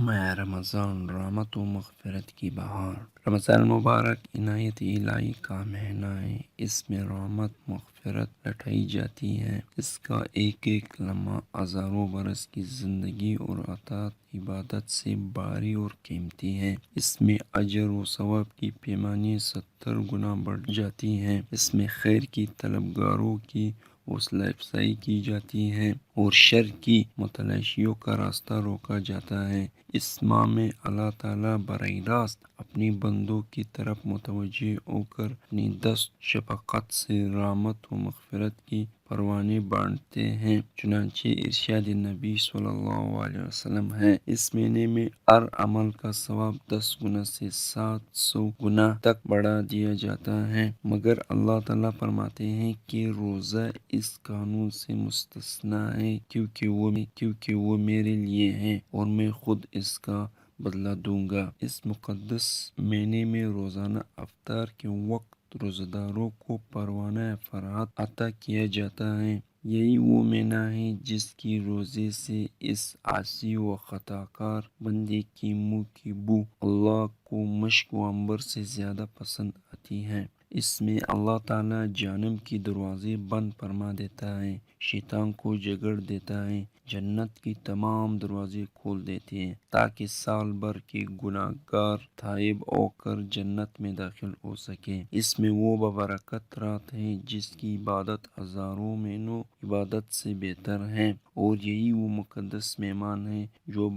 ماہ رمضان رحمت و مغفرت کی بہار۔ رمضان المبارک عنایت الہی کا مہینہ ہے۔ اس میں رحمت مغفرت لٹائی جاتی ہے۔ اس کا ایک ایک لمحہ ہزاروں برس کی زندگی اور اطاعت عبادت سے بھاری اور قیمتی ہے۔ اس میں اجر و ثواب کی پیمانے 70 گنا بڑھ جاتی ہیں۔ اس میں خیر کی طلبگاروں کی حوصلہ افزائی کی جاتی ہے اور شر کی متلاشیوں کا راستہ روکا جاتا ہے۔ اس ماہ میں اللہ تعالیٰ براہ راست اپنی بندوں کی طرف متوجہ ہو کر اپنی دست شفقت سے رحمت و مغفرت کی پروانے بانٹتے ہیں۔ چنانچہ ارشاد نبی صلی اللہ علیہ وسلم ہے، اس مہینے میں ہر عمل کا ثواب 10 گنا سے 700 گنا تک بڑھا دیا جاتا ہے، مگر اللہ تعالیٰ فرماتے ہیں کہ روزہ اس قانون سے مستثنیٰ ہے کیونکہ وہ میرے لیے ہے اور میں خود اس کا بدلہ دوں گا۔ اس مقدس مہینے میں روزانہ افطار کے وقت روزہ داروں کو پروانہ فرحت عطا کیا جاتا ہے۔ یہی وہ مہینہ ہے جس کی روزے سے اس عاصی و خطا کار بندے کی منہ کی بو اللہ کو مشک و عنبر سے زیادہ پسند آتی ہے۔ اس میں اللہ تعالیٰ جہنم کی دروازے بند فرما دیتا ہے، شیطان کو جگڑ دیتا ہے، جنت کی تمام دروازے کھول دیتے ہیں تاکہ سال بھر کے گناہ گار تائب ہو کر جنت میں داخل ہو سکیں۔ اس میں وہ بابرکت رات ہے جس کی عبادت ہزاروں مہینوں عبادت سے بہتر ہے، اور یہی وہ مقدس مہمان ہے جو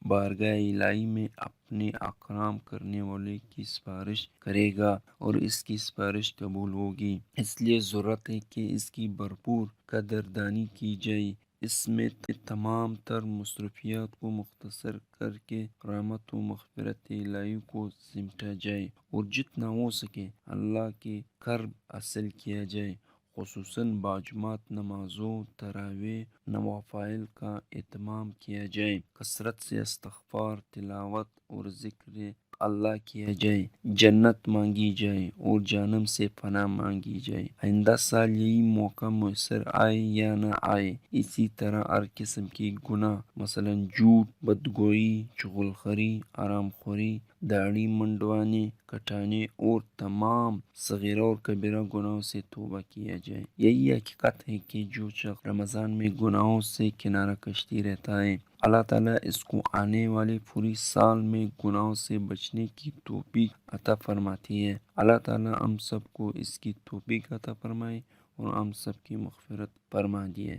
بارگاہ الہی میں اپنے اکرام کرنے والے کی سفارش کرے گا اور اس کی سفارش قبول ہوگی۔ اس لیے ضرورت ہے کہ اس کی بھرپور قدردانی کی جائے۔ اس میں تمام تر مصروفیات کو مختصر کر کے رحمت و مغفرت الہی کو سمٹا جائے اور جتنا ہو سکے اللہ کے قرب حاصل کیا جائے۔ خصوصاً باجماعت نمازوں، تراویح، نوافل کا اہتمام کیا جائے، کثرت سے استغفار، تلاوت اور ذکر اللہ کیا جائے، جنت مانگی جائے اور جہنم سے پناہ مانگی جائے۔ آئندہ سال یہی موقع میسر آئے یا نہ آئے، اسی طرح ہر قسم کی گناہ مثلاً جھوٹ، بدگوئی، چغل خوری، حرام خوری، داڑھی منڈوانے، کٹانے اور تمام صغیرہ اور کبیرہ گناہوں سے توبہ کیا جائے۔ یہی حقیقت ہے کہ جو شخص رمضان میں گناہوں سے کنارہ کشتی رہتا ہے، اللہ تعالیٰ اس کو آنے والے پورے سال میں گناہوں سے بچنے کی توفیق عطا فرماتی ہے۔ اللہ تعالیٰ ہم سب کو اس کی توفیق عطا فرمائے اور ہم سب کی مغفرت فرما دے۔